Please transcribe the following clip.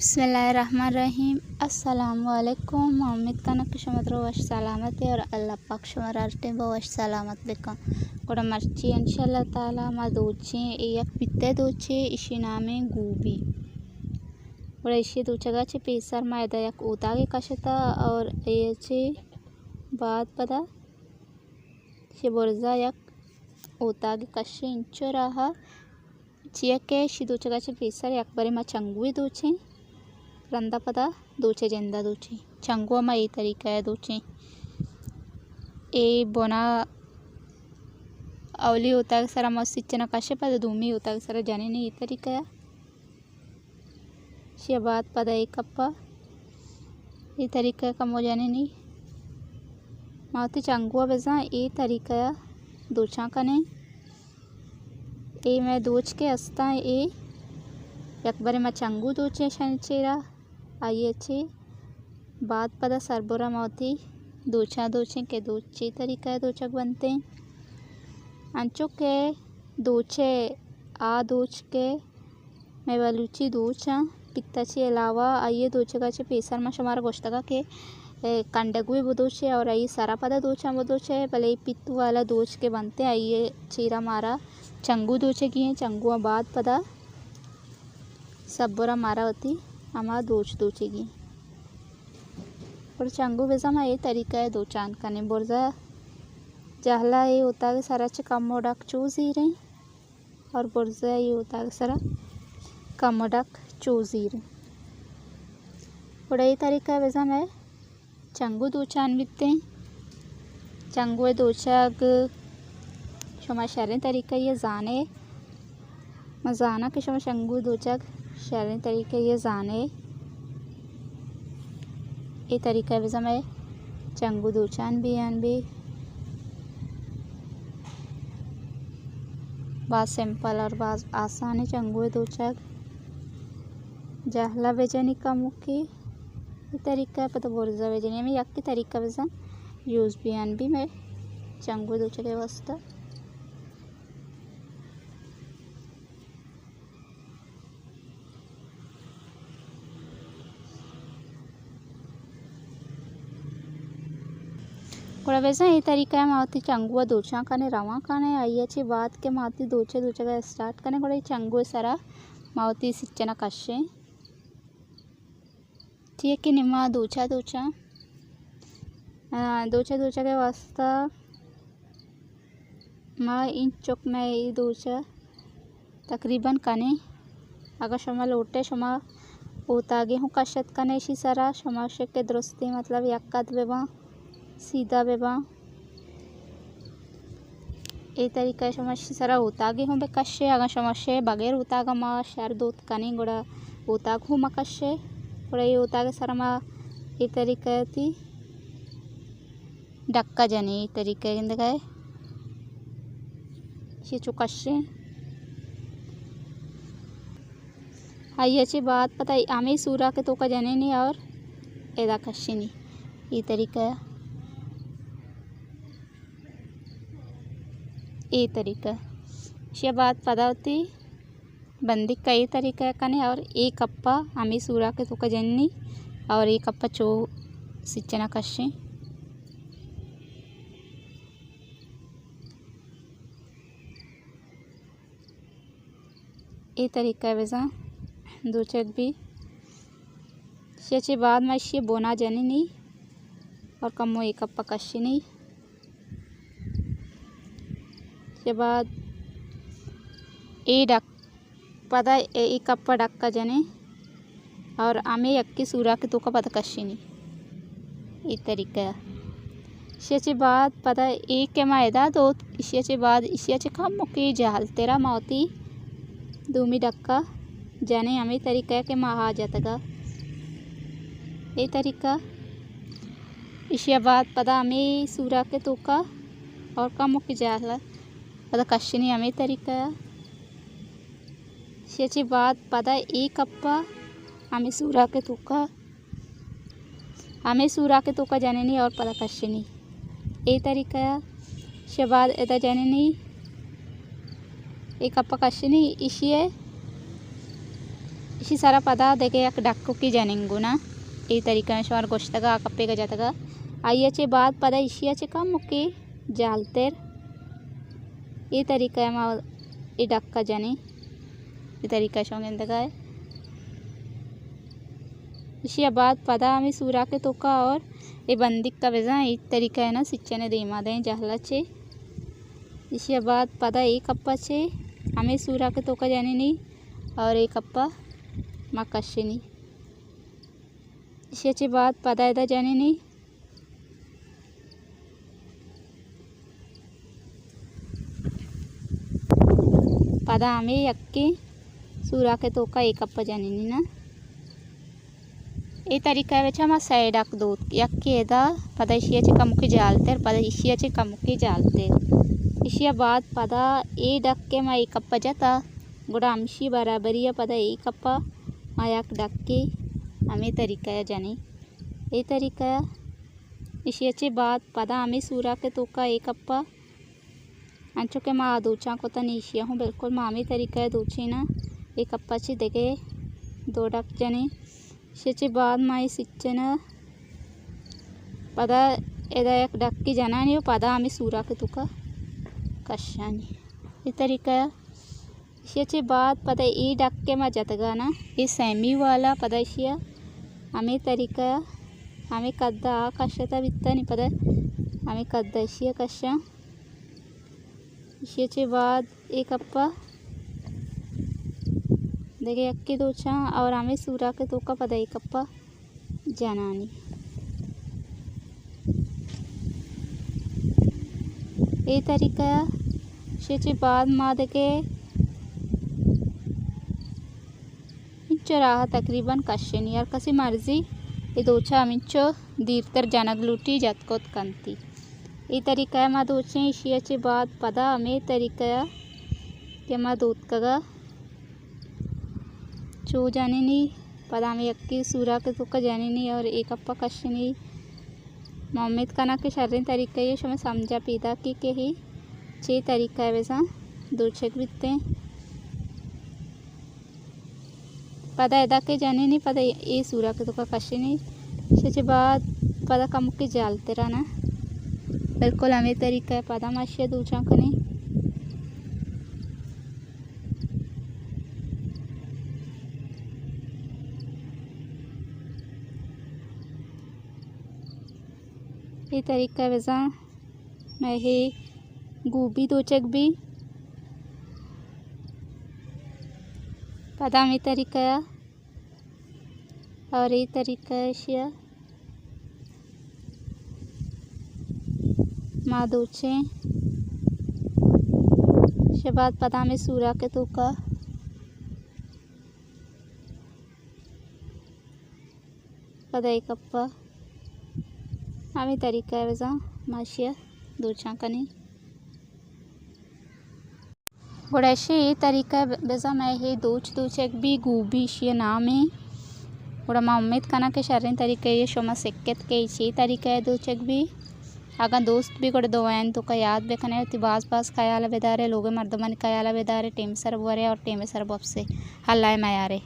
बिस्मिल्लाहिर्रहमानिर्रहीम। अस्सलामुअलैकुम। उम्मीद करना कि शुमद्रो वश सलामत है और अल्लाह पाक शुमरारते वश सलामत बेका కూడా మర్చి ఇన్షాల్లా తాలా మా దోचे एक पित्ते दोचे इशी नामे गूबी और इशी दोचगा चे पेसर मायदा एक उतागे कशता और ये बाद पदा शे बोरजा एक उतागे कशे इंचो रहा चिया के शी दोचगा चे पेसर एक बारी मा चंगुए दोचे रंदा पदा दोचे जेंदा दोचे चंगुआ मा ये तरीका है दोचे ए बोना अवली होता है सरा मस्त इच्छा कशे पद दूमी होता है सरा जाने नहीं ये तरीका है शे बाद पदा एक कप्पा ये तरीका है कमो जाने नहीं मावती चंगुआ बेजा ये तरीका है दोचा कने ए मैं दोच के अस्ता ए एक बारे मा चंगू दोचे शनचेरा आइए अच्छे बाद पदा सरबोरा मावती दोचा दोचे के दोचे तरीका है दोचक बनते हैं अंचो के दोचे आ दोच के मैं वालूची दोचा पित्ताची अलावा आइए दोचेगा चे पेसर मा शमारा गोश्तगा के कंडगुए बोदोचे और आइए सारा पदा दोचा बोदोचे भले पित्तू वाला दोच के बनते आइए चीरा मारा चंगू दोचे की हैं चंगुआ बाद पदा सब्बोरा मारा होती हमारा दोच दोचेगी और चंगू बेजा मा ये तरीका है दो चांद कने बोरजा जहला ये होता है सारा चे कमोडक चूज ही रहे और बोरजा ये होता है सारा कमोडक चूज ही रहे और ये तरीका है बेजा मैं चंगू दो चांद बिकते हैं चंगुए दो चाग शमा शरण तरीका ये जाने मजाना के शमा चंगू दो चाग शरण तरीका ये जाने ये तरीका है मैं चंगू दो चांद भी बात सिंपल और बात आसान है चंगुए दो चाग जहला बेजनी का मुखी ये तरीका है पता बोरजा बेजनी में यक की तरीका बेजा यूज़ भी मैं चंगुए दो चागे वास्ता और वैसा ये तरीका है मावती चंगुआ दोचा कने रवा कने आइए ची बात के मावती दोचे दोचगा स्टार्ट कने कोड़े चंगुए सरा मावती सिच्चना कशे ठीक है निम्मा दोचा दोचा के वास्ता माँ इन चौक में ये दोचा तकरीबन कने अगर शमा लोटे शमा उतागे हूँ कशत कने इसी सरा शमा के दुरुस्ती मतलब यक्कत बेबा सीधा बेबा ये तरीका समस्या सरा उतागे हूँ बेकशे अगर समस्या बगैर उतागा मा शर दूत कनी गुड़ा उताग हूँ मकशे गुड़ा ये उतागे सरा मा ये तरीका थी डक्का जनी ये तरीका इंदगा है ये चुकशे आई अच्छी बात पता आमे सूरा के तो का जने नहीं और एदा कशे नहीं ये तरीका है ये तरीका ये बात पता होती बंदी का ये तरीका है कने और एक कप्पा हमें सूरा के तो का जननी और एक कप्पा चो सिंचना कशे ये तरीका है वैसा दो चक भी ये बाद में ये बोना जनी नहीं और कमो एक कप्पा कशे नहीं के बाद ए डक पदा ए कप्पा डक्का जने और आमे यक्की सूरा के तो का पता कशिनी ये तरीका इसे बाद पता एक के मायदा दो इसे बाद इसे कम मुके जहल तेरा मावती दूमी डक्का जाने हमें तरीका के महा जातगा ये तरीका इसे बाद पता हमें सूरा के तो का और कम मुके जहला पता कशनी हमें तरीका शेची बाद पदा एक कप्पा हमें सूरा के तुका जाने नहीं और पता कशनी ये तरीका शे बाद एदा जाने नहीं एक कप्पा कशनी इशिए इसी सारा पदा देखे एक डक्को की जनिंगुना ई तरीका में शोर गोश्तगा कप्पेगा जातगा आई अच्छे बाद पदा इसी अच्छे कम मुक्की जालतेर ई तरीका मा ई डक्का जानी ई तरीका शोंगेंदगा है इसी बाद पदा हमें सूरा के तोका और ये बंदिक का वजह ई तरीका है ना सिच्चने देमा दें जहला चे इसी बाद पदा एक कप्पा चे हमें सूरा के तोका जाने नहीं और एक कप्पा मकशे नहीं इसी अच्छे बाद पदा इधर जाने नहीं पदा हमें यक्के सूरा के तोका एक कप्पा जाने नहीं ना ये तरीका है सैड दूध यक्केदा पदा इसी कमुकी जालते पदा इसी कमुकी जालते इसी बाद पदा ए डक्के मा एक कप्पा जाता गुड़ा अंशी बराबरी पदा एक कप्पा मा यक डक्के हमें तरीका है जानी ये तरीका इसी बाद पदा हमें सूरा के तोका एक कप्पा अंचो के मा दूचा को तनी इशिया हूँ बिल्कुल मामी तरीका है दूची ना एक कप्पा ची देखे दो डक जाने इसी बाद माई सिच्चन पदा एदा एक डक्की जाना नहीं पदा हमें सूरा के तुका कशानी ये तरीका इसी बाद पदा ई डक्के मा जतगा ना ये सेमी वाला पदा इसी हमें तरीका हमें कद्दा कशता बित्ता नहीं पदा हमें कद्दा इसी कशा इसी बाद एक कप्पा देखे अक्की दोचा और हमें सूरा के तोका पदा एक कप्पा जानानी ये तरीका इसी बाद माँ देखे इंचो राह तकरीबन कशनी और कसी मर्जी ये दोचा अमिंचो दीर्तर जनगलूटी जतकोत कंती ये तरीका माँ दोचे इसी बाद पदा हमें तरीका के माँ दूध कगा चो जाने नहीं पदा में यक्की सूरा के तुक्का जाने नहीं और एक अप्पा कश नहीं मोहम्मद कना के शर्रीन तरीका ये शो में समझा पीदा की के ही चे तरीका है वैसा दूरछेक बितते पदा एदा के जाने नहीं पदा ये सूरा के तुक्का कश नहीं इसी बाद पदा कम के जालते रहना बिल्कुल हमें तरीका है पदा माशिया दूचा कने ये तरीका वैसा मैं ही गोभी दो चक भी पदा में तरीका और ये तरीका है माँ दोचे इसके बाद पदा में सूरा के तोका पदा एक कप्पा हमें तरीका है वैसा माशिया दूचा कने गुड़ैशे ये तरीका है वैसा मैं ही दूच एक भी गोभी इसी नाम है गुड़ा माँ उम्मीद कना के शर्रीन तरीका ये शोमा सेक्केत के इसी तरीका है दूचक भी अगर दोस्त भी गुड़ दो तो का याद बेखने बास कयाला बेदारे लोगे मर्दमन कयाला बेदारे टेम सर बुआरे और टेम सर बप से हल्लाए मयारे।